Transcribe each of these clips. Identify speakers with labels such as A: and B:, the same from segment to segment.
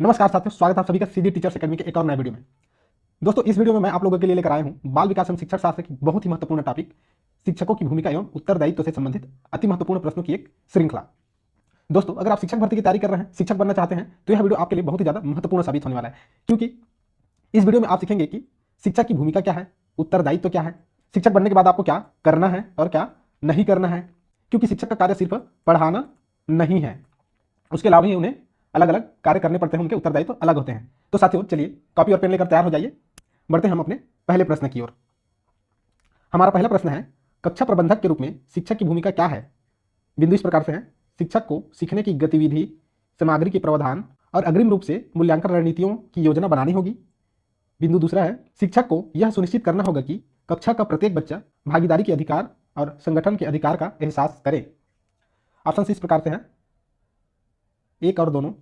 A: नमस्कार साथियों, स्वागत है आप सभी का सीडी टीचर्स एकेडमी के एक और नए वीडियो में। दोस्तों, इस वीडियो में मैं आप लोगों के लिए लेकर आया हूं बाल विकास एवं शिक्षण शास्त्र की बहुत ही महत्वपूर्ण टॉपिक शिक्षकों की भूमिका एवं उत्तरदायित्व से संबंधित अति महत्वपूर्ण प्रश्नों की एक श्रृंखला। दोस्तों, अगर आप शिक्षक भर्ती की तैयारी कर रहे हैं, शिक्षक बनना चाहते हैं, तो यह वीडियो आपके लिए बहुत ही ज्यादा महत्वपूर्ण साबित होने वाला है, क्योंकि इस वीडियो में आप सीखेंगे कि शिक्षक की भूमिका क्या है, उत्तरदायित्व क्या है, शिक्षक बनने के बाद आपको क्या करना है और क्या नहीं करना है। क्योंकि शिक्षक का कार्य सिर्फ पढ़ाना नहीं है, उसके अलावा ही उन्हें अलग अलग कार्य करने पड़ते हैं, उनके उत्तरदायित्व तो अलग होते हैं। तो साथियों, चलिए कॉपी और पेन लेकर तैयार हो जाइए, बढ़ते हैं हम अपने पहले प्रश्न की ओर। हमारा पहला प्रश्न है, कक्षा प्रबंधक के रूप में शिक्षक की भूमिका क्या है। बिंदु इस प्रकार से है, शिक्षक को सीखने की गतिविधि, सामग्री के प्रावधान और अग्रिम रूप से मूल्यांकन रणनीतियों की योजना बनानी होगी। बिंदु दूसरा है, शिक्षक को यह सुनिश्चित करना होगा कि कक्षा का प्रत्येक बच्चा भागीदारी के अधिकार और संगठन के अधिकार का एहसास करे। ऑप्शन इस प्रकार से है, एक और दोनों,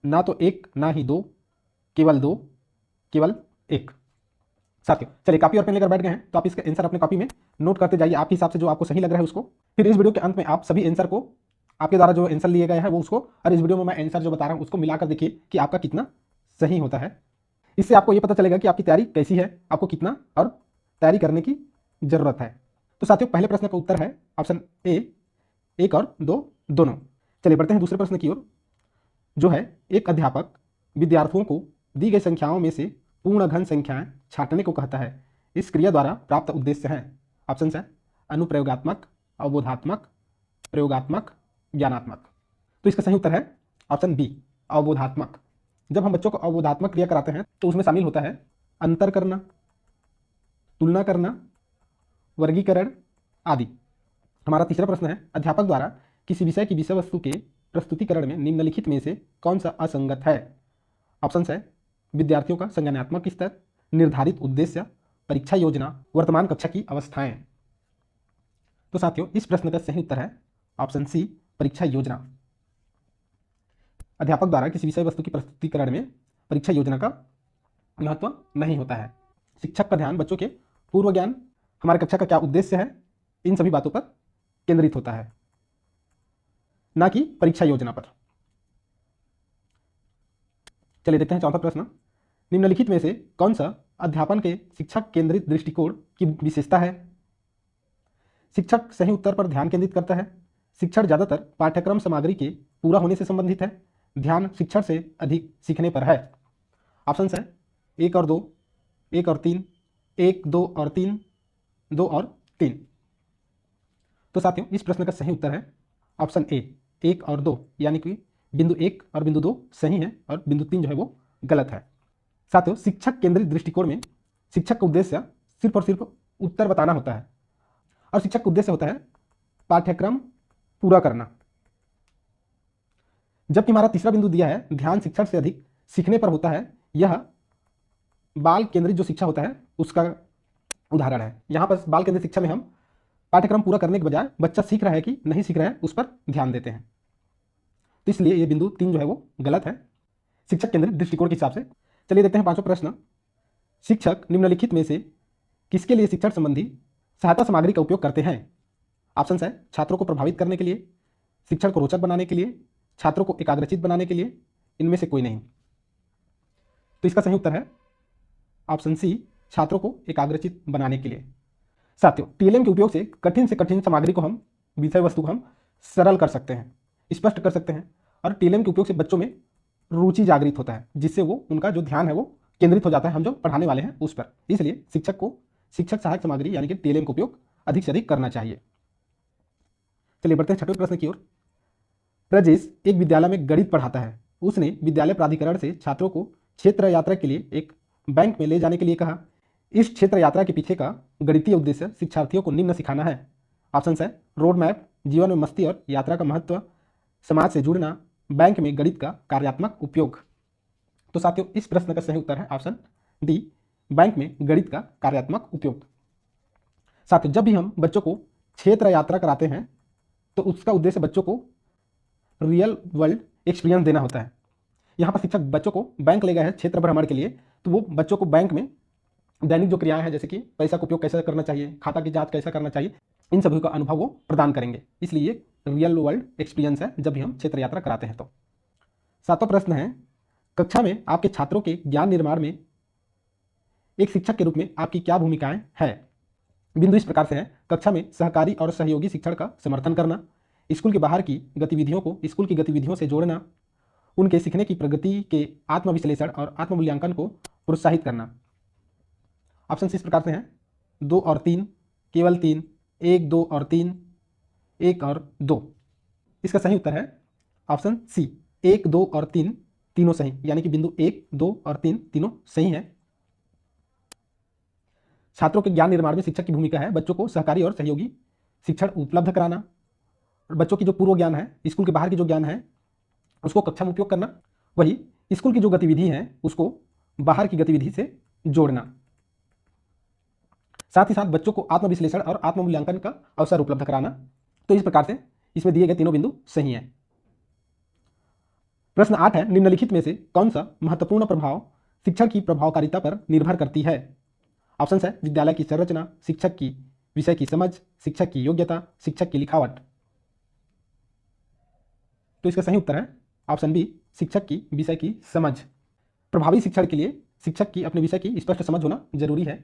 A: ना तो एक ना ही दो, केवल दो, केवल एक। साथियों, चलिए कॉपी और पेन लेकर बैठ गए हैं, तो आप इसका आंसर अपने कॉपी में नोट करते जाइए, आपके हिसाब से जो आपको सही लग रहा है उसको। फिर इस वीडियो के अंत में आप सभी आंसर को, आपके द्वारा जो आंसर लिए गए हैं वो उसको, और इस वीडियो में मैं आंसर जो बता रहा हूं उसको मिलाकर देखिए कि आपका कितना सही होता है। इससे आपको ये पता चलेगा कि आपकी तैयारी कैसी है, आपको कितना और तैयारी करने की जरूरत है। तो साथियों, पहले प्रश्न का उत्तर है ऑप्शन ए, एक और दो दोनों। चलिए बढ़ते हैं दूसरे प्रश्न की ओर, जो है, एक अध्यापक विद्यार्थियों को दी गई संख्याओं में से पूर्ण घन संख्याएं छांटने को कहता है। इस क्रिया द्वारा प्राप्त उद्देश्य है। ऑप्शन है अनुप्रयोगात्मक, अवबोधात्मक, प्रयोगात्मक, ज्ञानात्मक। तो इसका सही उत्तर है ऑप्शन बी, अवबोधात्मक। जब हम बच्चों को अवबोधात्मक क्रिया कराते हैं तो उसमें शामिल होता है अंतर करना, तुलना करना, वर्गीकरण आदि। हमारा तीसरा प्रश्न है, अध्यापक द्वारा किसी विषय की विषय वस्तु के प्रस्तुतिकरण में निम्नलिखित में से कौन सा असंगत है। ऑप्शन है विद्यार्थियों का संज्ञानात्मक स्तर, निर्धारित उद्देश्य, परीक्षा योजना, वर्तमान कक्षा की अवस्थाएं। तो साथियों, इस प्रश्न का सही उत्तर है ऑप्शन सी, परीक्षा योजना। अध्यापक द्वारा किसी विषय वस्तु की प्रस्तुतिकरण में परीक्षा योजना का महत्व नहीं होता है। शिक्षक का ध्यान बच्चों के पूर्व ज्ञान, हमारे कक्षा का क्या उद्देश्य है, इन सभी बातों पर केंद्रित होता है, ना कि परीक्षा योजना पर। चलिए देखते हैं चौथा प्रश्न, निम्नलिखित में से कौन सा अध्यापन के शिक्षक केंद्रित दृष्टिकोण की विशेषता है। शिक्षक सही उत्तर पर ध्यान केंद्रित करता है। शिक्षण ज्यादातर पाठ्यक्रम सामग्री के पूरा होने से संबंधित है। ध्यान शिक्षण से अधिक सीखने पर है। ऑप्शन है एक और दो, एक और तीन, एक, दो और तीन, दो और तीन। तो साथियों, इस प्रश्न का सही उत्तर है ऑप्शन ए, एक और दो, यानी कि बिंदु एक और बिंदु दो सही है और बिंदु तीन जो है वो गलत है। साथियों, शिक्षक केंद्रित दृष्टिकोण में शिक्षक का उद्देश्य सिर्फ और सिर्फ उत्तर बताना होता है, और शिक्षक का उद्देश्य होता है पाठ्यक्रम पूरा करना। जबकि हमारा तीसरा बिंदु दिया है, ध्यान शिक्षण से अधिक सीखने पर होता है, यह बाल केंद्रित जो शिक्षा होता है उसका उदाहरण है। यहां पर बाल केंद्रित शिक्षा में हम पाठ्यक्रम पूरा करने के बजाय बच्चा सीख रहा है कि नहीं सीख रहा है उस पर ध्यान देते हैं। तो इसलिए ये बिंदु तीन जो है वो गलत है शिक्षक केंद्रित दृष्टिकोण के हिसाब से। चलिए देखते हैं पांचवा प्रश्न, शिक्षक निम्नलिखित में से किसके लिए शिक्षण संबंधी सहायता सामग्री का उपयोग करते हैं। ऑप्शन है छात्रों को प्रभावित करने के लिए, शिक्षण को रोचक बनाने के लिए, छात्रों को एकाग्रचित बनाने के लिए, इनमें से कोई नहीं। तो इसका सही उत्तर है ऑप्शन सी, छात्रों को एकाग्रचित बनाने के लिए। साथियों, टीएलएम के उपयोग से कठिन सामग्री को हम, विषय वस्तु को हम सरल कर सकते हैं, स्पष्ट कर सकते हैं, और टीएलएम के उपयोग से बच्चों में रुचि जागृत होता है, जिससे वो उनका जो ध्यान है वो केंद्रित हो जाता है हम जो पढ़ाने वाले हैं उस पर। इसलिए शिक्षक को शिक्षक सहायक सामग्री यानी कि टीएलएम का उपयोग अधिक से अधिक करना चाहिए। चलिए बढ़ते हैं छठवें प्रश्न की ओर। ब्रजेश एक विद्यालय में गणित पढ़ाता है। उसने विद्यालय प्राधिकरण से छात्रों को क्षेत्र यात्रा के लिए एक बैंक में ले जाने के लिए कहा। इस क्षेत्र यात्रा के पीछे का गणितीय उद्देश्य शिक्षार्थियों को निम्न सिखाना है। ऑप्शन है रोड मैप, जीवन में मस्ती और यात्रा का महत्व, समाज से जुड़ना, बैंक में गणित का कार्यात्मक उपयोग। तो साथियों, इस प्रश्न का सही उत्तर है ऑप्शन डी, बैंक में गणित का कार्यात्मक उपयोग। साथियों, जब भी हम बच्चों को क्षेत्र यात्रा कराते हैं तो उसका उद्देश्य बच्चों को रियल वर्ल्ड एक्सपीरियंस देना होता है। यहाँ पर शिक्षक बच्चों को बैंक ले गए हैं क्षेत्र भ्रमण के लिए, तो वो बच्चों को बैंक में दैनिक जो क्रियाएं हैं, जैसे कि पैसा का उपयोग कैसे करना चाहिए, खाता की जांच कैसा करना चाहिए, इन सभी का अनुभव वो प्रदान करेंगे। इसलिए ये रियल वर्ल्ड एक्सपीरियंस है जब भी हम क्षेत्र यात्रा कराते हैं। तो सातवां प्रश्न है, कक्षा में आपके छात्रों के ज्ञान निर्माण में एक शिक्षक के रूप में आपकी क्या भूमिकाएं हैं। बिंदु इस प्रकार से है, कक्षा में सहकारी और सहयोगी शिक्षण का समर्थन करना, स्कूल के बाहर की गतिविधियों को स्कूल की गतिविधियों से जोड़ना, उनके सीखने की प्रगति के आत्मविश्लेषण और आत्ममूल्यांकन को प्रोत्साहित करना। ऑप्शन इस प्रकार से हैं, 2 और 3, केवल 3, 1, 2 और 3, 1 और 2। इसका सही उत्तर है ऑप्शन सी, 1, 2 और 3 तीनों सही, यानी कि बिंदु 1, 2 और 3 तीनों सही है। छात्रों के ज्ञान निर्माण में शिक्षक की भूमिका है बच्चों को सहकारी और सहयोगी शिक्षण उपलब्ध कराना, बच्चों की जो पूर्व ज्ञान है, स्कूल के बाहर की जो ज्ञान है उसको कक्षा में उपयोग करना, वही स्कूल की जो गतिविधि है उसको बाहर की गतिविधि से जोड़ना, साथ ही साथ बच्चों को आत्मविश्लेषण और आत्ममूल्यांकन का अवसर उपलब्ध कराना। तो इस प्रकार से इसमें दिए गए तीनों बिंदु सही हैं। प्रश्न 8 है, निम्नलिखित में से कौन सा महत्वपूर्ण प्रभाव शिक्षण की प्रभावकारिता पर निर्भर करती है। ऑप्शन है, विद्यालय की संरचना, शिक्षक की विषय की समझ, शिक्षक की योग्यता, शिक्षक की लिखावट। तो इसका सही उत्तर है ऑप्शन बी, शिक्षक की विषय की समझ। प्रभावी शिक्षण के लिए शिक्षक की अपने विषय की स्पष्ट समझ होना जरूरी है।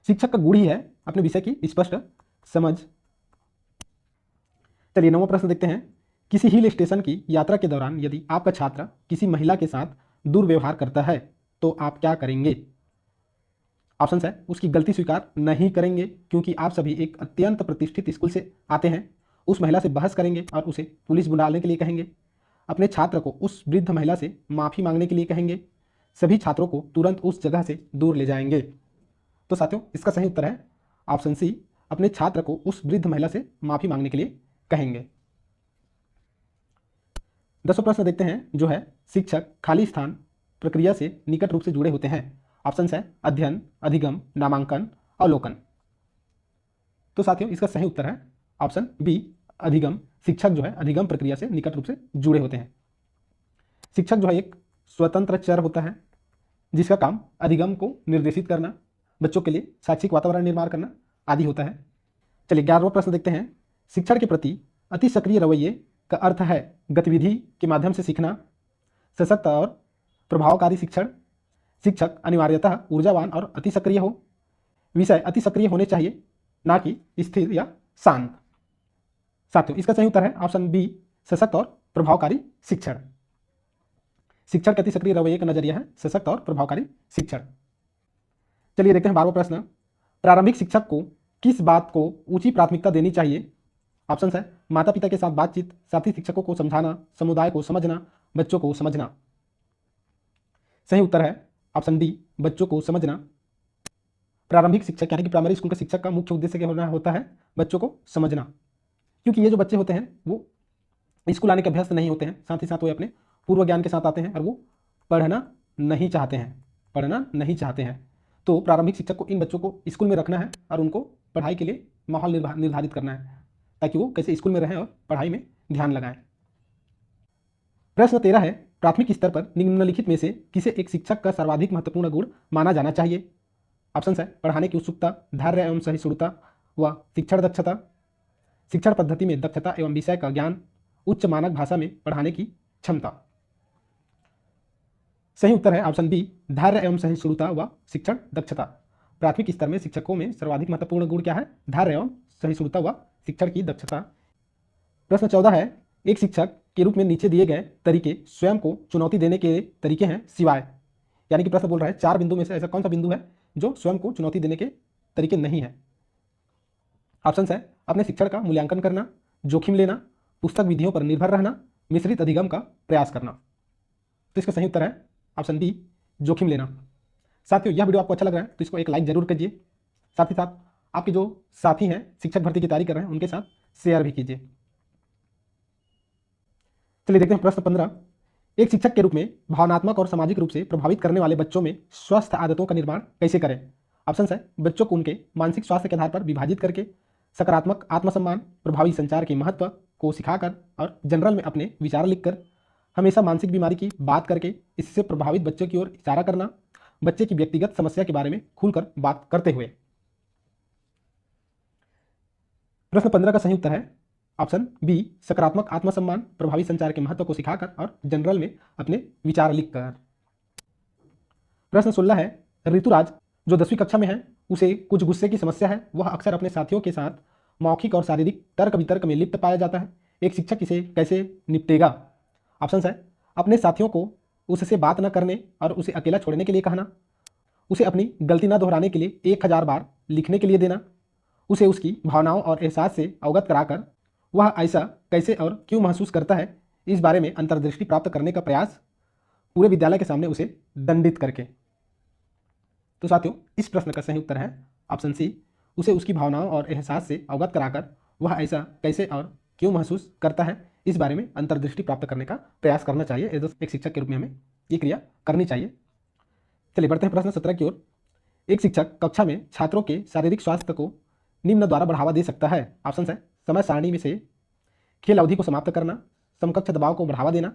A: शिक्षक का गुण ही है अपने विषय की स्पष्ट समझ। चलिए 9वां प्रश्न देखते हैं, किसी हिल स्टेशन की यात्रा के दौरान यदि आपका छात्र किसी महिला के साथ दुर्व्यवहार करता है तो आप क्या करेंगे। ऑप्शन है, उसकी गलती स्वीकार नहीं करेंगे क्योंकि आप सभी एक अत्यंत प्रतिष्ठित स्कूल से आते हैं, उस महिला से बहस करेंगे और उसे पुलिस बुलाने के लिए कहेंगे, अपने छात्र को उस वृद्ध महिला से माफ़ी मांगने के लिए कहेंगे, सभी छात्रों को तुरंत उस जगह से दूर ले जाएंगे। तो साथियों इसका सही उत्तर है ऑप्शन सी, अपने छात्र को उस वृद्ध महिला से माफ़ी मांगने के लिए कहेंगे। 10वां प्रश्न देखते हैं जो है, शिक्षक खाली स्थान प्रक्रिया से निकट रूप से जुड़े होते हैं। ऑप्शन है, अध्ययन, अधिगम, नामांकन, अवलोकन। तो साथियों इसका सही उत्तर है ऑप्शन बी, अधिगम। शिक्षक जो है अधिगम प्रक्रिया से निकट रूप से जुड़े होते हैं। शिक्षक जो है एक स्वतंत्र चर होता है जिसका काम अधिगम को निर्देशित करना, बच्चों के लिए शैक्षिक वातावरण निर्माण करना आदि होता है। चलिए 11वां प्रश्न देखते हैं, शिक्षण के प्रति अति सक्रिय रवैये का अर्थ है गतिविधि के माध्यम से सीखना, सशक्त और प्रभावकारी शिक्षण, शिक्षक अनिवार्यतः ऊर्जावान और अति सक्रिय हो, विषय अति सक्रिय होने चाहिए ना कि स्थिर या शांत। साथियों इसका सही उत्तर है ऑप्शन बी, सशक्त और प्रभावकारी शिक्षण। शिक्षण के अति सक्रिय रवैये का नजरिया है सशक्त और प्रभावकारी शिक्षण। चलिए देखते हैं 12वां प्रश्न, प्रारंभिक शिक्षक को किस बात को ऊंची प्राथमिकता देनी चाहिए। ऑप्शन है, माता पिता के साथ बातचीत, साथी शिक्षकों को समझाना, समुदाय को समझना, बच्चों को समझना। सही उत्तर है ऑप्शन डी, बच्चों को समझना। प्रारंभिक शिक्षक यानी कि प्राइमरी स्कूल का शिक्षक का मुख्य उद्देश्य क्या होना होता है, बच्चों को समझना, क्योंकि ये जो बच्चे होते हैं वो स्कूल आने के अभ्यस्त नहीं होते हैं, साथ ही साथ वो अपने पूर्व ज्ञान के साथ आते हैं और वो पढ़ना नहीं चाहते हैं। तो प्रारंभिक शिक्षक को इन बच्चों को स्कूल में रखना है और उनको पढ़ाई के लिए माहौल निर्धारित करना है ताकि वो कैसे स्कूल में रहें और पढ़ाई में ध्यान लगाएं। प्रश्न 13 है, प्राथमिक स्तर पर निम्नलिखित में से किसे एक शिक्षक का सर्वाधिक महत्वपूर्ण गुण माना जाना चाहिए। ऑप्शन है, पढ़ाने की उत्सुकता, धैर्य एवं सहिष्णुता व शिक्षण दक्षता, शिक्षण पद्धति में दक्षता एवं विषय का ज्ञान, उच्च मानक भाषा में पढ़ाने की क्षमता। सही उत्तर है ऑप्शन बी, धैर्य एवं सहिष्णुता व शिक्षण दक्षता। प्राथमिक स्तर में शिक्षकों में सर्वाधिक महत्वपूर्ण गुण क्या है, धैर्य एवं सहिष्णुता व शिक्षण की दक्षता। प्रश्न 14 है, एक शिक्षक के रूप में नीचे दिए गए तरीके स्वयं को चुनौती देने के तरीके हैं सिवाय, यानी कि प्रश्न बोल रहा है 4 बिंदु में से ऐसा कौन सा बिंदु है जो स्वयं को चुनौती देने के तरीके नहीं है। ऑप्शन है, अपने शिक्षण का मूल्यांकन करना, जोखिम लेना, पुस्तक विधियों पर निर्भर रहना, मिश्रित अधिगम का प्रयास करना। तो इसका सही उत्तर है ऑप्शन बी, जोखिम लेना। साथियों यह वीडियो आपको अच्छा लग रहा है तो इसको एक लाइक जरूर कीजिए, साथ ही साथ आपके जो साथी हैं शिक्षक भर्ती की तैयारी कर रहे हैं उनके साथ शेयर भी कीजिए। चलिए देखते हैं प्रश्न 15, एक शिक्षक के रूप में भावनात्मक और सामाजिक रूप से प्रभावित करने वाले बच्चों में स्वस्थ आदतों का निर्माण कैसे करें। ऑप्शन है, बच्चों को उनके मानसिक स्वास्थ्य के आधार पर विभाजित करके, सकारात्मक आत्मसम्मान, प्रभावी संचार के महत्व को सिखाकर और जनरल में अपने विचार लिखकर, हमेशा मानसिक बीमारी की बात करके इससे प्रभावित बच्चों की ओर इशारा करना, बच्चे की व्यक्तिगत समस्या के बारे में खुलकर बात करते हुए। प्रश्न 15 का सही उत्तर है ऑप्शन बी, सकारात्मक आत्मसम्मान, प्रभावी संचार के महत्व को सिखाकर और जनरल में अपने विचार लिखकर। प्रश्न 16 है, ऋतुराज जो 10वीं कक्षा में है, उसे कुछ गुस्से की समस्या है। वह अक्सर अपने साथियों के साथ मौखिक और शारीरिक तर्क वितर्क में लिप्त पाया जाता है। एक शिक्षक इसे कैसे निपटेगा? ऑप्शन है, अपने साथियों को उससे बात न करने और उसे अकेला छोड़ने के लिए कहना, उसे अपनी गलती न दोहराने के लिए 1000 बार लिखने के लिए देना, उसे उसकी भावनाओं और एहसास से अवगत कराकर वह ऐसा कैसे और क्यों महसूस करता है इस बारे में अंतर्दृष्टि प्राप्त करने का प्रयास, पूरे विद्यालय के सामने उसे दंडित करके। तो साथियों, इस प्रश्न का सही उत्तर है ऑप्शन सी, उसे उसकी भावनाओं और एहसास से अवगत कराकर वह ऐसा कैसे और क्यों महसूस करता है इस बारे में अंतर्दृष्टि प्राप्त करने का प्रयास करना चाहिए। एक शिक्षक के रूप में हमें ये क्रिया करनी चाहिए। चलिए बढ़ते हैं प्रश्न 17 की ओर। एक शिक्षक कक्षा में छात्रों के शारीरिक स्वास्थ्य को निम्न द्वारा बढ़ावा दे सकता है। ऑप्शन है, समय सारणी में से खेल अवधि को समाप्त करना, समकक्ष दबाव को बढ़ावा देना,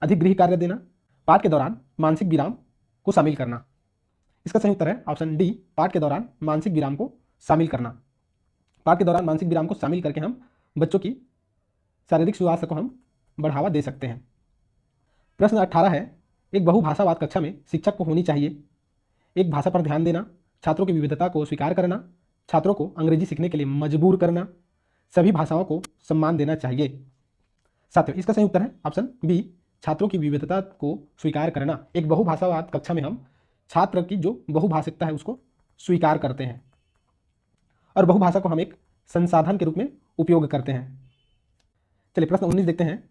A: अधिक गृह कार्य देना, पाठ के दौरान मानसिक विराम को शामिल करना। इसका सही उत्तर है ऑप्शन डी, पाठ के दौरान मानसिक विराम को शामिल करना। पाठ के दौरान मानसिक विराम को शामिल करके हम बच्चों की शारीरिक स्वास्थ्य को हम बढ़ावा दे सकते हैं। प्रश्न 18 है, एक बहुभाषावाद कक्षा में शिक्षक को होनी चाहिए एक भाषा पर ध्यान देना, छात्रों की विविधता को स्वीकार करना, छात्रों को अंग्रेजी सीखने के लिए मजबूर करना, सभी भाषाओं को सम्मान देना चाहिए। साथियों, इसका सही उत्तर है ऑप्शन बी, छात्रों की विविधता को स्वीकार करना। एक बहुभाषावाद कक्षा में हम छात्र की जो बहुभाषिकता है उसको स्वीकार करते हैं और बहुभाषा को हम एक संसाधन के रूप में उपयोग करते हैं। चलिए प्रश्न 19 देखते हैं।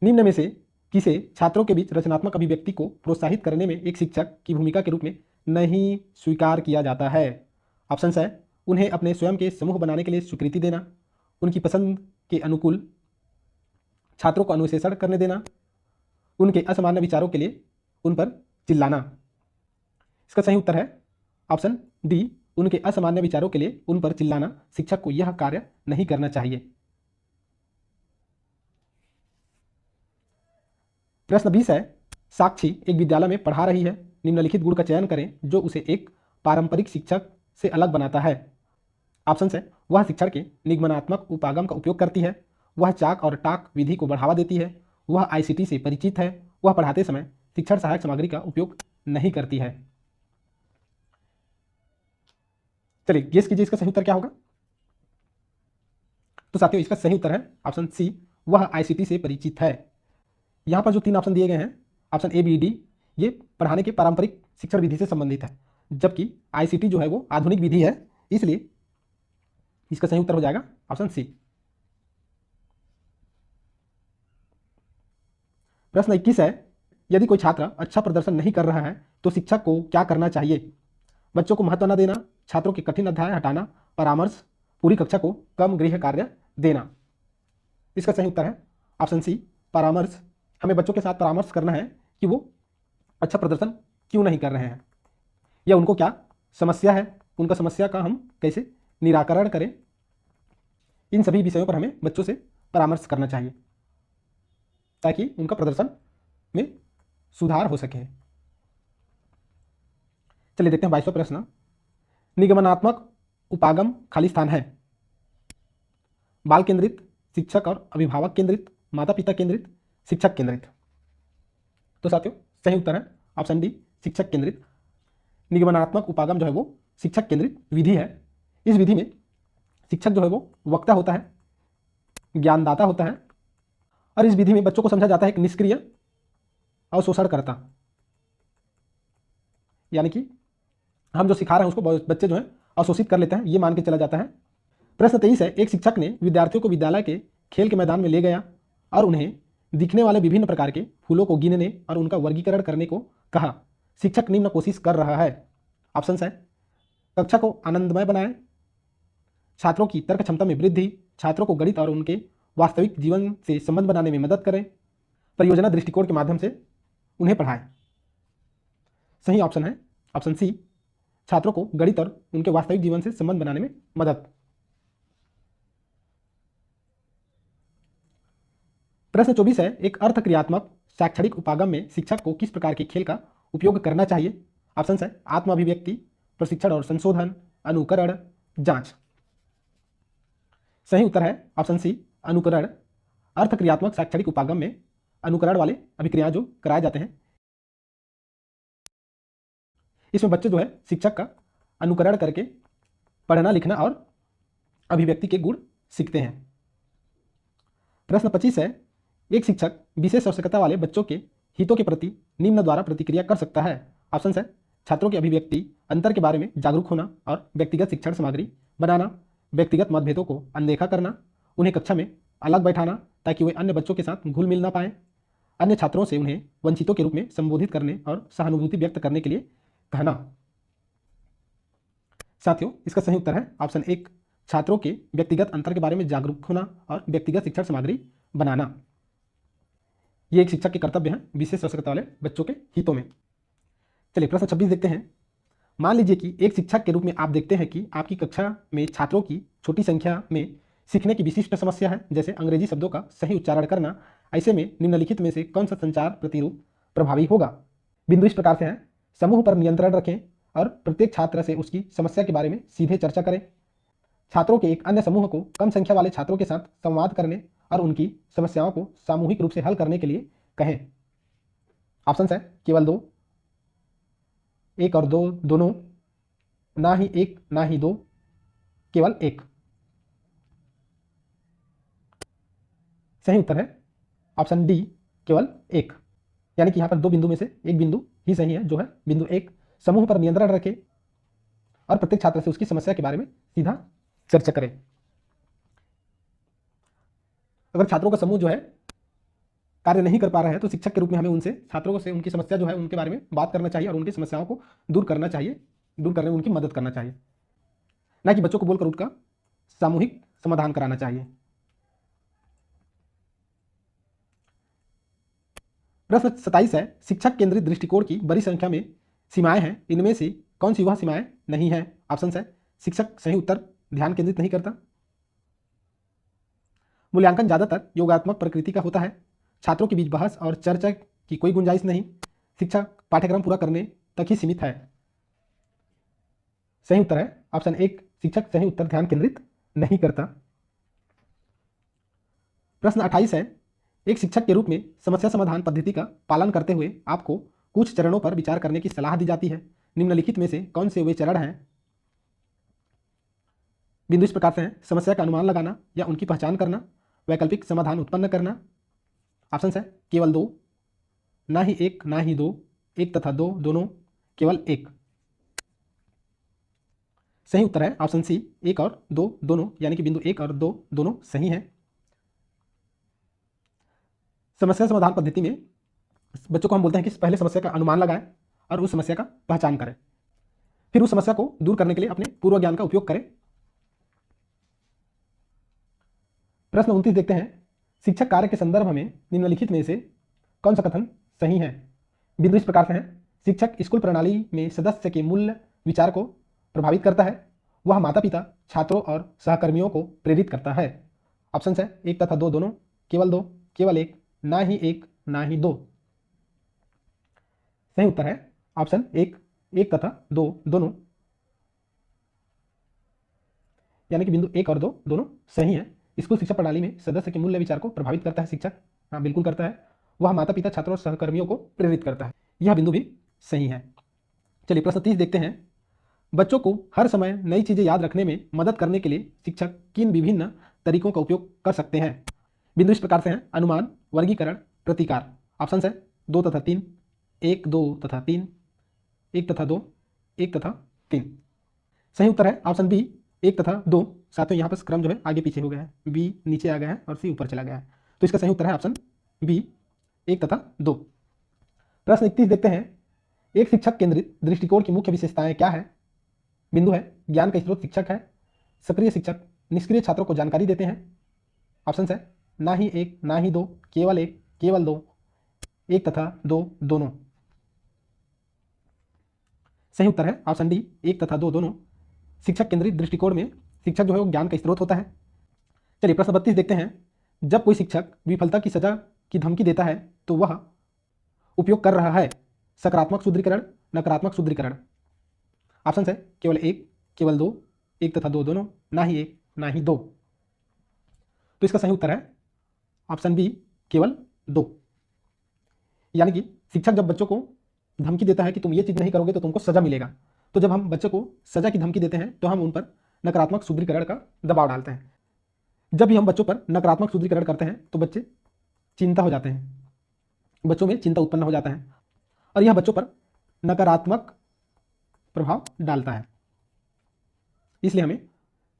A: निम्न में से किसे छात्रों के बीच रचनात्मक अभिव्यक्ति को प्रोत्साहित करने में एक शिक्षक की भूमिका के रूप में नहीं स्वीकार किया जाता है? ऑप्शन है, उन्हें अपने स्वयं के समूह बनाने के लिए स्वीकृति देना, उनकी पसंद के अनुकूल छात्रों को अनुशेषण करने देना, उनके असामान्य विचारों के लिए उन पर चिल्लाना। इसका सही उत्तर है ऑप्शन डी, उनके असामान्य विचारों के लिए उन पर चिल्लाना। शिक्षक को यह कार्य नहीं करना चाहिए। प्रश्न 20 है, साक्षी एक विद्यालय में पढ़ा रही है, निम्नलिखित गुण का चयन करें जो उसे एक पारंपरिक शिक्षक से अलग बनाता है। ऑप्शन है, वह शिक्षण के निगमनात्मक उपागम का उपयोग करती है, वह चाक और टाक विधि को बढ़ावा देती है, वह आईसीटी से परिचित है, वह पढ़ाते समय शिक्षण सहायक सामग्री का उपयोग नहीं करती है। चलिए गेस कीजिए इसका सही उत्तर क्या होगा। तो साथियों, इसका सही उत्तर है ऑप्शन सी, वह आईसीटी से परिचित है। यहां पर जो 3 ऑप्शन दिए गए हैं, ऑप्शन ए बी डी, ये पढ़ाने के पारंपरिक शिक्षण विधि से संबंधित है, जबकि आईसीटी जो है वो आधुनिक विधि है, इसलिए इसका सही उत्तर हो जाएगा ऑप्शन सी। प्रश्न 21 है, यदि कोई छात्र अच्छा प्रदर्शन नहीं कर रहा है तो शिक्षक को क्या करना चाहिए? बच्चों को महत्व न देना, छात्रों के कठिन अध्याय हटाना, परामर्श, पूरी कक्षा को कम गृह कार्य देना। इसका सही उत्तर है ऑप्शन सी, परामर्श। हमें बच्चों के साथ परामर्श करना है कि वो अच्छा प्रदर्शन क्यों नहीं कर रहे हैं या उनको क्या समस्या है, उनका समस्या का हम कैसे निराकरण करें। इन सभी विषयों पर हमें बच्चों से परामर्श करना चाहिए ताकि उनका प्रदर्शन में सुधार हो सके। चलिए देखते हैं 22वां प्रश्न। निगमनात्मक उपागम खाली स्थान है। बाल केंद्रित, शिक्षक और अभिभावक केंद्रित, माता पिता केंद्रित, शिक्षक केंद्रित। तो साथियों, सही उत्तर है ऑप्शन डी, शिक्षक केंद्रित। निगमनात्मक उपागम जो है वो शिक्षक केंद्रित विधि है। इस विधि में शिक्षक जो है वो वक्ता होता है, ज्ञानदाता होता है और इस विधि में बच्चों को समझा जाता है एक निष्क्रिय अवशोषणकर्ता, यानी कि हम जो सिखा रहे हैं उसको बच्चे जो है अवशोषित कर लेते हैं, ये मान के चला जाता है। प्रश्न 23 है, एक शिक्षक ने विद्यार्थियों को विद्यालय के खेल के मैदान में ले गया और उन्हें दिखने वाले विभिन्न प्रकार के फूलों को गिनने और उनका वर्गीकरण करने को कहा। शिक्षक निम्न कोशिश कर रहा है। ऑप्शन है, कक्षा को आनंदमय बनाएं, छात्रों की तर्क क्षमता में वृद्धि, छात्रों को गणित और उनके वास्तविक जीवन से संबंध बनाने में मदद करें, परियोजना दृष्टिकोण के माध्यम से उन्हें पढ़ाएं। सही ऑप्शन है ऑप्शन सी, छात्रों को गणित और उनके वास्तविक जीवन से संबंध बनाने में मदद। प्रश्न 24 है, एक अर्थ क्रियात्मक शैक्षणिक उपागम में शिक्षक को किस प्रकार के खेल का उपयोग करना चाहिए? ऑप्शन है, आत्म अभिव्यक्ति, प्रशिक्षण और संशोधन, अनुकरण, जांच। सही उत्तर है ऑप्शन सी, अनुकरण। अर्थ क्रियात्मक शैक्षणिक उपागम में अनुकरण वाले अभिक्रिया जो कराए जाते हैं इसमें बच्चे जो है शिक्षक का अनुकरण करके पढ़ना लिखना और अभिव्यक्ति के गुण सीखते हैं। प्रश्न 25 है, एक शिक्षक विशेष आवश्यकता वाले बच्चों के हितों के प्रति निम्न द्वारा प्रतिक्रिया कर सकता है। ऑप्शन है छात्रों के अभिव्यक्ति अंतर के बारे में जागरूक होना और व्यक्तिगत शिक्षण सामग्री बनाना, व्यक्तिगत मतभेदों को अनदेखा करना, उन्हें कक्षा में अलग बैठाना ताकि वे अन्य बच्चों के साथ घुल मिल ना पाएं, अन्य छात्रों से उन्हें वंचितों के रूप में संबोधित करने और सहानुभूति व्यक्त करने के लिए कहना। साथियों, इसका सही उत्तर है ऑप्शन 1, छात्रों के व्यक्तिगत अंतर के बारे में जागरूक होना और व्यक्तिगत शिक्षण सामग्री बनाना। ये एक शिक्षक के कर्तव्य हैं विशेष आवश्यकता वाले बच्चों के हितों में। चलिए प्रश्न 26 देखते हैं। मान लीजिए कि एक शिक्षक के रूप में आप देखते हैं कि आपकी कक्षा में छात्रों की छोटी संख्या में सीखने की विशिष्ट समस्या है, जैसे अंग्रेजी शब्दों का सही उच्चारण करना। ऐसे में निम्नलिखित में से कौन सा संचार प्रतिरूप प्रभावी होगा? बिंदु इस प्रकार से हैं, समूह पर नियंत्रण रखें और प्रत्येक छात्र से उसकी समस्या के बारे में सीधे चर्चा करें। छात्रों के एक अन्य समूह को कम संख्या वाले छात्रों के साथ संवाद करने और उनकी समस्याओं को सामूहिक रूप से हल करने के लिए कहें। ऑप्शन है केवल 2, 1 और 2 दोनों, ना ही 1 ना ही 2, केवल 1। सही उत्तर है ऑप्शन डी, केवल 1। यानी कि यहां पर 2 बिंदु में से एक बिंदु ही सही है, जो है बिंदु 1, समूह पर नियंत्रण रखें और प्रत्येक छात्र से उसकी समस्या के बारे में सीधा चर्चा करें। अगर छात्रों का समूह जो है कार्य नहीं कर पा रहे हैं तो शिक्षक के रूप में हमें उनसे छात्रों से उनकी समस्या जो है उनके बारे में बात करना चाहिए और उनकी समस्याओं को दूर करना चाहिए, दूर करने में उनकी मदद करना चाहिए, ना कि बच्चों को बोलकर उनका सामूहिक समाधान कराना चाहिए। प्रश्न 27 है, शिक्षक केंद्रित दृष्टिकोण की बड़ी संख्या में सीमाएं हैं, इनमें से कौन सी वह सीमाएं नहीं है? ऑप्शन है शिक्षक सही उत्तर ध्यान केंद्रित नहीं करता, मूल्यांकन ज्यादातर योगात्मक प्रकृति का होता है, छात्रों के बीच बहस और चर्चा की कोई गुंजाइश नहीं, शिक्षक पाठ्यक्रम पूरा करने तक ही सीमित है। सही उत्तर है ऑप्शन 1, शिक्षक सही उत्तर ध्यान केंद्रित नहीं करता। प्रश्न 28 है, एक शिक्षक के रूप में समस्या समाधान पद्धति का पालन करते हुए आपको कुछ चरणों पर विचार करने की सलाह दी जाती है, निम्नलिखित में से कौन से वे चरण हैं? बिंदु इस प्रकार से हैं, समस्या का अनुमान लगाना या उनकी पहचान करना, वैकल्पिक समाधान उत्पन्न करना। ऑप्शन है केवल 2, ना ही 1 ना ही 2, 1 तथा 2 दोनों, केवल 1। सही उत्तर है ऑप्शन सी, 1 और 2 दोनों, यानी कि बिंदु 1 और 2 दोनों सही हैं। समस्या समाधान पद्धति में बच्चों को हम बोलते हैं कि पहले समस्या का अनुमान लगाएं और उस समस्या का पहचान करें, फिर उस समस्या को दूर करने के लिए अपने पूर्व ज्ञान का उपयोग करें। प्रश्न 29 देखते हैं, शिक्षक कार्य के संदर्भ में निम्नलिखित में से कौन सा कथन सही है? बिंदु इस प्रकार से हैं, शिक्षक स्कूल प्रणाली में सदस्य के मूल्य विचार को प्रभावित करता है, वह माता पिता छात्रों और सहकर्मियों को प्रेरित करता है। ऑप्शन है 1 तथा 2 दोनों, केवल 2, केवल 1, ना ही 1 ना ही 2। सही उत्तर है ऑप्शन 1, 1 तथा 2 दोनों, यानी कि बिंदु 1 और 2 दोनों सही है। स्कूल शिक्षा प्रणाली में सदस्य के मूल्य विचार को प्रभावित करता है शिक्षक, हाँ बिल्कुल करता है, वह माता पिता छात्रों और सहकर्मियों को प्रेरित करता है, यह बिंदु भी सही है। चलिए प्रश्न 30 देखते हैं, बच्चों को हर समय नई चीजें याद रखने में मदद करने के लिए शिक्षक किन विभिन्न तरीकों का उपयोग कर सकते हैं? बिंदु इस प्रकार से हैं, अनुमान, वर्गीकरण, प्रतिकार। ऑप्शन है 2 तथा 3, 1 2 तथा 3, 1 तथा 2, 1 तथा 3। सही उत्तर है ऑप्शन बी, 1 तथा 2। साथ में यहाँ पर क्रम जो है आगे पीछे हो गया है, बी नीचे आ गया है और सी ऊपर चला गया है, तो इसका सही उत्तर है ऑप्शन बी, 1 तथा 2। प्रश्न 31 देखते हैं, एक शिक्षक केंद्रित दृष्टिकोण की मुख्य विशेषताएं क्या है? बिंदु है ज्ञान का स्रोत शिक्षक है, सक्रिय शिक्षक निष्क्रिय छात्रों को जानकारी देते हैं। ऑप्शन है ना ही 1 ना ही 2, केवल 1 केवल 2, 1 तथा 2 दोनों। सही उत्तर है ऑप्शन डी, 1 तथा 2 दोनों। शिक्षक केंद्रित दृष्टिकोण में शिक्षक जो है वो ज्ञान का स्रोत होता है। चलिए प्रश्न 32 देखते हैं, जब कोई शिक्षक विफलता की सजा की धमकी देता है तो वह उपयोग कर रहा है सकारात्मक सुदृढ़ीकरण, नकारात्मक सुदृढ़ीकरण। ऑप्शन है केवल 1, केवल 2, 1 तथा 2 दोनों, ना ही 1 ना ही 2। तो इसका सही उत्तर है ऑप्शन बी, केवल 2। यानी कि शिक्षक जब बच्चों को धमकी देता है कि तुम ये चीज़ नहीं करोगे तो तुमको सजा मिलेगा। तो जब हम बच्चे को सजा की धमकी देते हैं तो हम उन पर नकारात्मक सुदृढ़ीकरण का दबाव डालते हैं। जब भी हम बच्चों पर नकारात्मक सुदृढ़ीकरण करते हैं तो बच्चे चिंता हो जाते हैं, बच्चों में चिंता उत्पन्न हो जाता है और यह बच्चों पर नकारात्मक प्रभाव डालता है। इसलिए हमें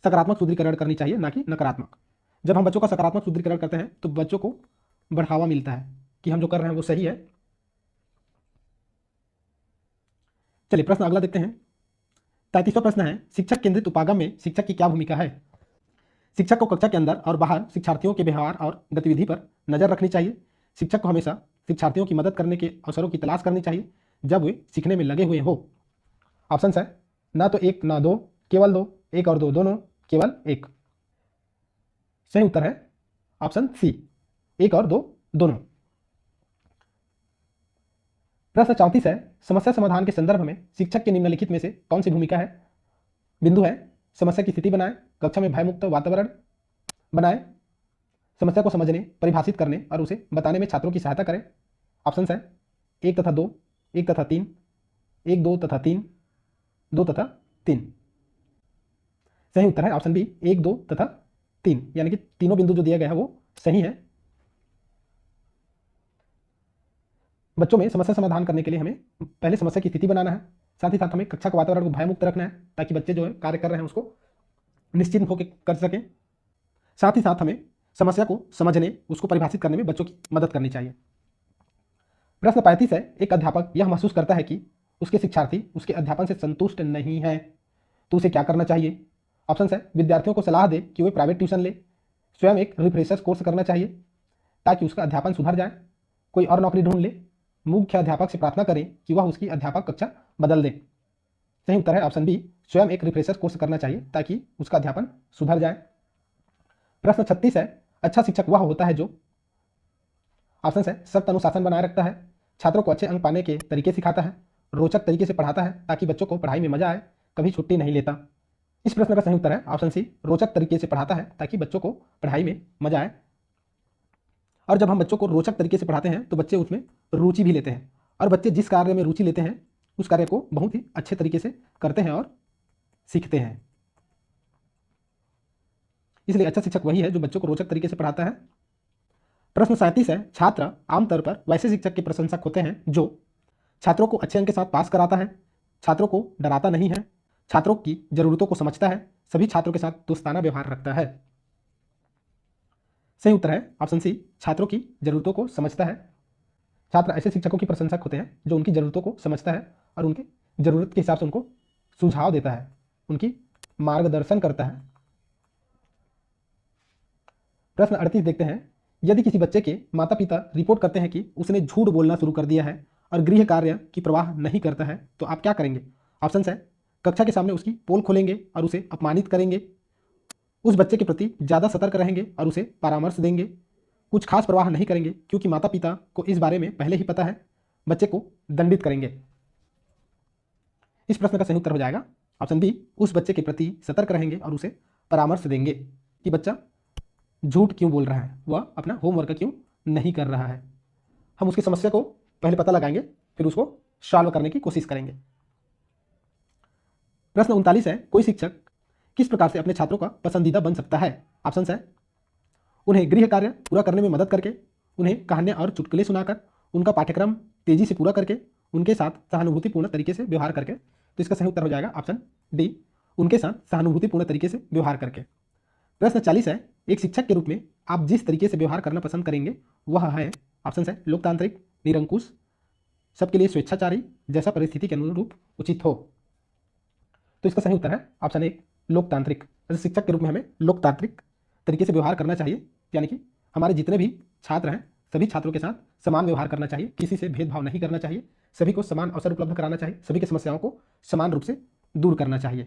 A: सकारात्मक सुदृढ़ीकरण करनी चाहिए, ना कि नकारात्मक। जब हम बच्चों का सकारात्मक सुदृढ़ीकरण करते हैं तो बच्चों को बढ़ावा मिलता है कि हम जो कर रहे हैं वो सही है। चलिए प्रश्न अगला देखते हैं। 33वां प्रश्न है, शिक्षक केंद्रित उपागम में शिक्षक की क्या भूमिका है? शिक्षक को कक्षा के अंदर और बाहर शिक्षार्थियों के व्यवहार और गतिविधि पर नजर रखनी चाहिए। शिक्षक को हमेशा शिक्षार्थियों की मदद करने के अवसरों की तलाश करनी चाहिए जब वे सीखने में लगे हुए हो। ऑप्शन है ना तो एक ना दो, केवल दो, एक और दो दोनों, केवल एक। सही उत्तर है ऑप्शन सी, एक और दो दोनों। प्रश्न 34 है, समस्या समाधान के संदर्भ में शिक्षक के निम्नलिखित में से कौन सी भूमिका है? बिंदु है, समस्या की स्थिति बनाए, कक्षा में भयमुक्त वातावरण बनाए, समस्या को समझने, परिभाषित करने और उसे बताने में छात्रों की सहायता करें। ऑप्शन है एक तथा दो, एक तथा तीन, एक दो तथा तीन, दो तथा तीन। सही उत्तर है ऑप्शन बी, एक दो तथा तीन, यानी कि तीनों बिंदु जो दिया गया है वो सही है। बच्चों में समस्या समाधान करने के लिए हमें पहले समस्या की स्थिति बनाना है, साथ ही साथ हमें कक्षा के वातावरण को भयमुक्त रखना है ताकि बच्चे जो है कार्य कर रहे हैं उसको निश्चिंत होकर कर सकें। साथ ही साथ हमें समस्या को समझने, उसको परिभाषित करने में बच्चों की मदद करनी चाहिए। प्रश्न 35 है, एक अध्यापक यह महसूस करता है कि उसके शिक्षार्थी उसके अध्यापन से संतुष्ट नहीं है तो उसे क्या करना चाहिए? ऑप्शन है, विद्यार्थियों को सलाह दे कि वे प्राइवेट ट्यूशन ले, स्वयं एक रिफ्रेशर्स कोर्स करना चाहिए ताकि उसका अध्यापन सुधर जाए, कोई और नौकरी ढूंढ ले, मुख्य अध्यापक से प्रार्थना करें कि वह उसकी अध्यापक कक्षा बदल दे। सही उत्तर है ऑप्शन बी, स्वयं एक रिफ्रेशर कोर्स करना चाहिए ताकि उसका अध्यापन सुधर जाए। प्रश्न 36 है, अच्छा शिक्षक वह होता है जो, ऑप्शन है, सख्त अनुशासन बनाए रखता है, छात्रों को अच्छे अंक पाने के तरीके सिखाता है, रोचक तरीके से पढ़ाता है ताकि बच्चों को पढ़ाई में मजा आए, कभी छुट्टी नहीं लेता। इस प्रश्न का सही उत्तर है ऑप्शन सी, रोचक तरीके से पढ़ाता है ताकि बच्चों को पढ़ाई में मजा आए। और जब हम बच्चों को रोचक तरीके से पढ़ाते हैं तो बच्चे उसमें रुचि भी लेते हैं और बच्चे जिस कार्य में रुचि लेते हैं उस कार्य को बहुत ही अच्छे तरीके से करते हैं और सीखते हैं। इसलिए अच्छा शिक्षक वही है जो बच्चों को रोचक तरीके से पढ़ाता है। प्रश्न 37 है, छात्र आमतौर पर वैसे शिक्षक के प्रशंसक होते हैं जो छात्रों को अच्छे अंक के साथ पास कराता है, छात्रों को डराता नहीं है, छात्रों की जरूरतों को समझता है, सभी छात्रों के साथ दोस्ताना व्यवहार रखता है। सही उत्तर है ऑप्शन सी, छात्रों की जरूरतों को समझता है। छात्र ऐसे शिक्षकों की प्रशंसक होते हैं जो उनकी जरूरतों को समझता है और उनकी जरूरत के हिसाब से उनको सुझाव देता है, उनकी मार्गदर्शन करता है। प्रश्न 38 देखते हैं, यदि किसी बच्चे के माता पिता रिपोर्ट करते हैं कि उसने झूठ बोलना शुरू कर दिया है और गृह कार्य की परवाह नहीं करता है तो आप क्या करेंगे? ऑप्शन है, कक्षा के सामने उसकी पोल खोलेंगे और उसे अपमानित करेंगे, उस बच्चे के प्रति ज़्यादा सतर्क रहेंगे और उसे परामर्श देंगे, कुछ खास परवाह नहीं करेंगे क्योंकि माता पिता को इस बारे में पहले ही पता है, बच्चे को दंडित करेंगे। इस प्रश्न का सही उत्तर हो जाएगा ऑप्शन बी, उस बच्चे के प्रति सतर्क रहेंगे और उसे परामर्श देंगे कि बच्चा झूठ क्यों बोल रहा है, वह अपना होमवर्क क्यों नहीं कर रहा है। हम उसकी समस्या को पहले पता लगाएंगे फिर उसको सॉल्व करने की कोशिश करेंगे। प्रश्न 39 है, कोई शिक्षक किस प्रकार से अपने छात्रों का पसंदीदा बन सकता है? ऑप्शन है, उन्हें गृह कार्य पूरा करने में मदद करके, उन्हें कहानियां और चुटकुले सुनाकर, उनका पाठ्यक्रम तेजी से पूरा करके, उनके साथ सहानुभूतिपूर्ण तरीके से व्यवहार करके। तो इसका सही उत्तर हो जाएगा ऑप्शन डी, उनके साथ सहानुभूतिपूर्ण तरीके से व्यवहार करके। प्रश्न 40 है, एक शिक्षक के रूप में आप जिस तरीके से व्यवहार करना पसंद करेंगे वह है, ऑप्शन है, लोकतांत्रिक, निरंकुश, सबके लिए स्वेच्छाचारी, जैसा परिस्थिति के अनुरूप उचित हो। तो इसका सही उत्तर है ऑप्शन ए, लोकतांत्रिक। जैसे शिक्षक के रूप में हमें लोकतांत्रिक तरीके से व्यवहार करना चाहिए, यानी कि हमारे जितने भी छात्र हैं सभी छात्रों के साथ समान व्यवहार करना चाहिए, किसी से भेदभाव नहीं करना चाहिए, सभी को समान अवसर उपलब्ध कराना चाहिए, सभी की समस्याओं को समान रूप से दूर करना चाहिए।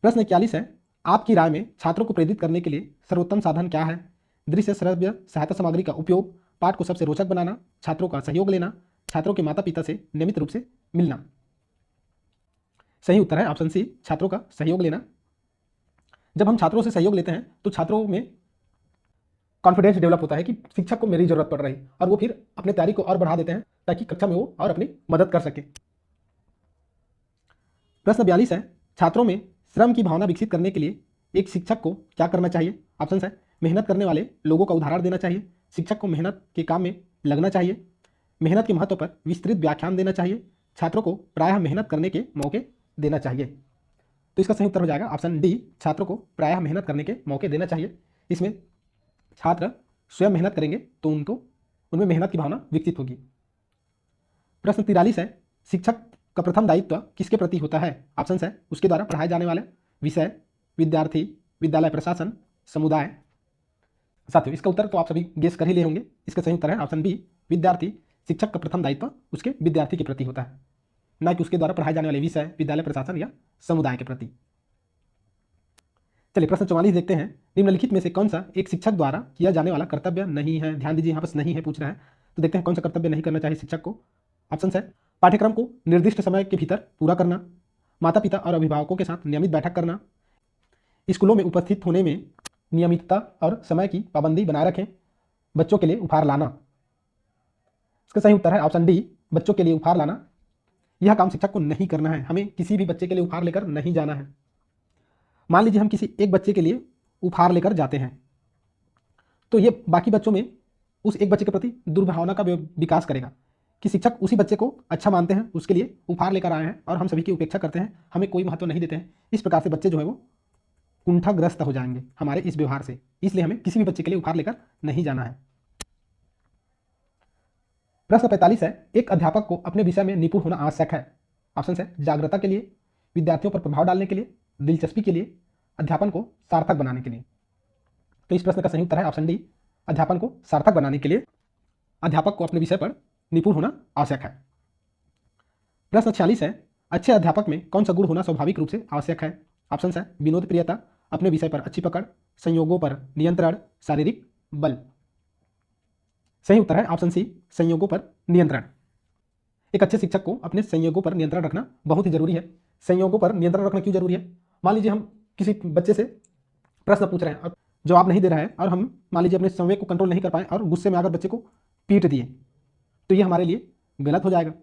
A: प्रश्न 41 है, आपकी राय में छात्रों को प्रेरित करने के लिए सर्वोत्तम साधन क्या है? दृश्य श्रव्य सहायता सामग्री का उपयोग, पाठ को सबसे रोचक बनाना, छात्रों का सहयोग लेना, छात्रों के माता पिता से नियमित रूप से मिलना। सही उत्तर है ऑप्शन सी, छात्रों का सहयोग लेना। जब हम छात्रों से सहयोग लेते हैं तो छात्रों में कॉन्फिडेंस डेवलप होता है कि शिक्षक को मेरी जरूरत पड़ रही, और वो फिर अपनी तैयारी को और बढ़ा देते हैं ताकि कक्षा में वो और अपनी मदद कर सके। प्रश्न 42 है, छात्रों में श्रम की भावना विकसित करने के लिए एक शिक्षक को क्या करना चाहिए? ऑप्शन है, मेहनत करने वाले लोगों का उदाहरण देना चाहिए, शिक्षक को मेहनत के काम में लगना चाहिए, मेहनत के महत्व पर विस्तृत व्याख्यान देना चाहिए, छात्रों को प्रायः मेहनत करने के मौके देना चाहिए। तो इसका सही उत्तर हो जाएगा ऑप्शन डी, छात्रों को प्रायः मेहनत करने के मौके देना चाहिए। इसमें छात्र स्वयं मेहनत करेंगे तो उनमें मेहनत की भावना विकसित होगी। प्रश्न 43 है, शिक्षक का प्रथम दायित्व किसके प्रति होता है? ऑप्शन है, उसके द्वारा पढ़ाए जाने वाले विषय, विद्यार्थी, विद्यालय प्रशासन, समुदाय। साथियों, इसका उत्तर तो आप सभी गेस कर ही ले होंगे। इसका सही उत्तर है ऑप्शन बी, विद्यार्थी। शिक्षक का प्रथम दायित्व उसके विद्यार्थी के प्रति होता है, न कि उसके द्वारा पढ़ाए जाने वाले विषय, विद्यालय प्रशासन या समुदाय के प्रति। चलिए प्रश्न 44 देखते हैं, निम्नलिखित में से कौन सा एक शिक्षक द्वारा किया जाने वाला कर्तव्य नहीं है? ध्यान दीजिए, यहाँ पर नहीं है पूछ रहा है, तो देखते हैं कौन सा कर्तव्य नहीं करना चाहिए शिक्षक को। ऑप्शन है, पाठ्यक्रम को निर्दिष्ट समय के भीतर पूरा करना, माता पिता और अभिभावकों के साथ नियमित बैठक करना, स्कूलों में उपस्थित होने में नियमितता और समय की पाबंदी बनाए रखें, बच्चों के लिए उपहार लाना। इसका सही उत्तर है ऑप्शन डी, बच्चों के लिए उपहार लाना। यह काम शिक्षक को नहीं करना है, हमें किसी भी बच्चे के लिए उपहार लेकर नहीं जाना है। मान लीजिए हम किसी एक बच्चे के लिए उपहार लेकर जाते हैं, तो ये बाकी बच्चों में उस एक बच्चे के प्रति दुर्भावना का विकास करेगा कि शिक्षक उसी बच्चे को अच्छा मानते हैं, उसके लिए उपहार लेकर आए हैं और हम सभी की उपेक्षा करते हैं, हमें कोई महत्व नहीं देते हैं। इस प्रकार से बच्चे जो है वो कुंठाग्रस्त हो जाएंगे हमारे इस व्यवहार से। इसलिए हमें किसी भी बच्चे के लिए उपहार लेकर नहीं जाना है। प्रश्न 45 है, एक अध्यापक को अपने विषय में निपुण होना आवश्यक है। ऑप्शन है, जागरूकता के लिए, विद्यार्थियों पर प्रभाव डालने के लिए, दिलचस्पी के लिए, अध्यापन को सार्थक बनाने के लिए। तो इस प्रश्न का सही उत्तर है ऑप्शन डी, अध्यापन को सार्थक बनाने के लिए अध्यापक को अपने विषय पर निपुण होना आवश्यक है। प्रश्न 46 है, अच्छे अध्यापक में कौन सा गुण होना स्वाभाविक रूप से आवश्यक है? ऑप्शन है, विनोद प्रियता, अपने विषय पर अच्छी पकड़, संयोगों पर नियंत्रण, शारीरिक बल। सही उत्तर है ऑप्शन सी, संयोगों पर नियंत्रण। एक अच्छे शिक्षक को अपने संयोगों पर नियंत्रण रखना बहुत ही जरूरी है। संयोगों पर नियंत्रण रखना क्यों जरूरी है? मान लीजिए हम किसी बच्चे से प्रश्न पूछ रहे हैं और जवाब नहीं दे रहा है, और हम मान लीजिए अपने संवेग को कंट्रोल नहीं कर पाए और गुस्से में आकर बच्चे को पीट दिए, तो ये हमारे लिए गलत हो जाएगा।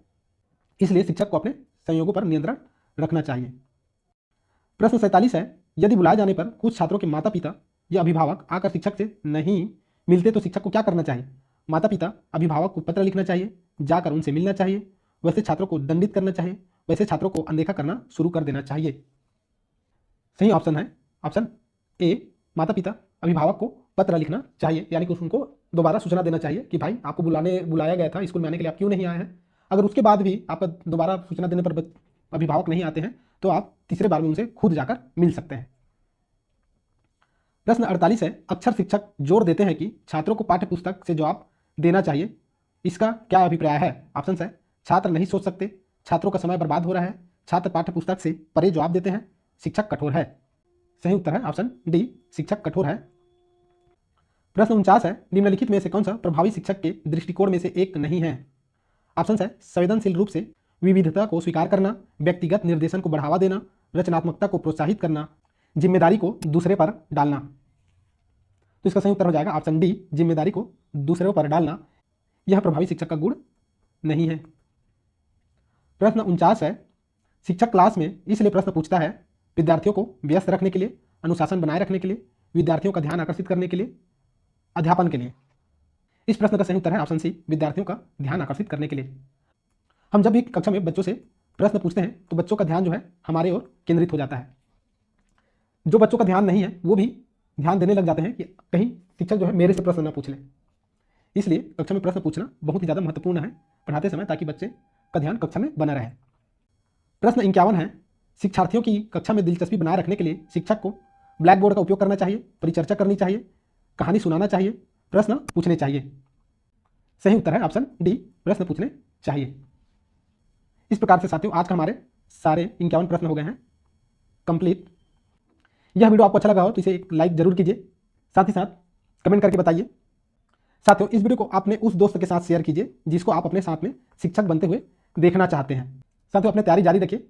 A: इसलिए शिक्षक को अपने संयोगों पर नियंत्रण रखना चाहिए। प्रश्न 47 है, यदि बुलाए जाने पर कुछ छात्रों के माता पिता या अभिभावक आकर शिक्षक से नहीं मिलते तो शिक्षक को क्या करना चाहिए? माता पिता अभिभावक को पत्र लिखना चाहिए, जाकर उनसे मिलना चाहिए, वैसे छात्रों को दंडित करना चाहिए, वैसे छात्रों को अनदेखा करना शुरू कर देना चाहिए। सही ऑप्शन है ऑप्शन ए, माता पिता अभिभावक को पत्र लिखना चाहिए, यानी कि उनको दोबारा सूचना देना चाहिए कि भाई आपको बुलाया गया था स्कूल में आने के लिए, आप क्यों नहीं आए हैं। अगर उसके बाद भी आपका दोबारा सूचना देने पर अभिभावक नहीं आते हैं तो आप तीसरे बार में उनसे खुद जाकर मिल सकते हैं। प्रश्न 48 है, अक्सर शिक्षक जोर देते हैं कि छात्रों को पाठ्य पुस्तक से जवाब देना चाहिए, इसका क्या अभिप्राय है? ऑप्शन है, छात्र नहीं सोच सकते, छात्रों का समय बर्बाद हो रहा है, छात्र पाठ्य पुस्तक से परे जवाब देते हैं, शिक्षक कठोर है। सही उत्तर है ऑप्शन डी, शिक्षक कठोर है। प्रश्न 49 है, निम्नलिखित में से कौन सा प्रभावी शिक्षक के दृष्टिकोण में से एक नहीं है? ऑप्शन है, संवेदनशील रूप से विविधता को स्वीकार करना, व्यक्तिगत निर्देशन को बढ़ावा देना, रचनात्मकता को प्रोत्साहित करना, जिम्मेदारी को दूसरे पर डालना। तो इसका सही उत्तर हो जाएगा ऑप्शन डी, जिम्मेदारी को दूसरों पर डालना। यह प्रभावी शिक्षक का गुण नहीं है। प्रश्न 49 है, शिक्षक क्लास में इसलिए प्रश्न पूछता है विद्यार्थियों को व्यस्त रखने के लिए, अनुशासन बनाए रखने के लिए, विद्यार्थियों का ध्यान आकर्षित करने के लिए, अध्यापन के लिए। इस प्रश्न का सही उत्तर है ऑप्शन सी, विद्यार्थियों का ध्यान आकर्षित करने के लिए। हम जब भी कक्षा में बच्चों से प्रश्न पूछते हैं तो बच्चों का ध्यान जो है हमारे ओर केंद्रित हो जाता है। जो बच्चों का ध्यान नहीं है वो भी ध्यान देने लग जाते हैं कि कहीं शिक्षक जो है मेरे से प्रश्न ना पूछ ले। इसलिए कक्षा में प्रश्न पूछना बहुत ही ज़्यादा महत्वपूर्ण है पढ़ाते समय, ताकि बच्चे का ध्यान कक्षा में बना रहे। प्रश्न 51 है, शिक्षार्थियों की कक्षा में दिलचस्पी बनाए रखने के लिए शिक्षक को ब्लैक बोर्ड का उपयोग करना चाहिए, परिचर्चा करनी चाहिए, कहानी सुनाना चाहिए, प्रश्न पूछने चाहिए। सही उत्तर है ऑप्शन डी, प्रश्न पूछने चाहिए। इस प्रकार से साथियों आज का हमारे सारे 51 प्रश्न हो गए हैं कंप्लीट। यह वीडियो आपको अच्छा लगा हो तो इसे एक लाइक जरूर कीजिए, साथ ही साथ कमेंट करके बताइए। साथियों इस वीडियो को आपने उस दोस्त के साथ शेयर कीजिए जिसको आप अपने साथ में शिक्षक बनते हुए देखना चाहते हैं। साथियों अपनी तैयारी जारी रखिए।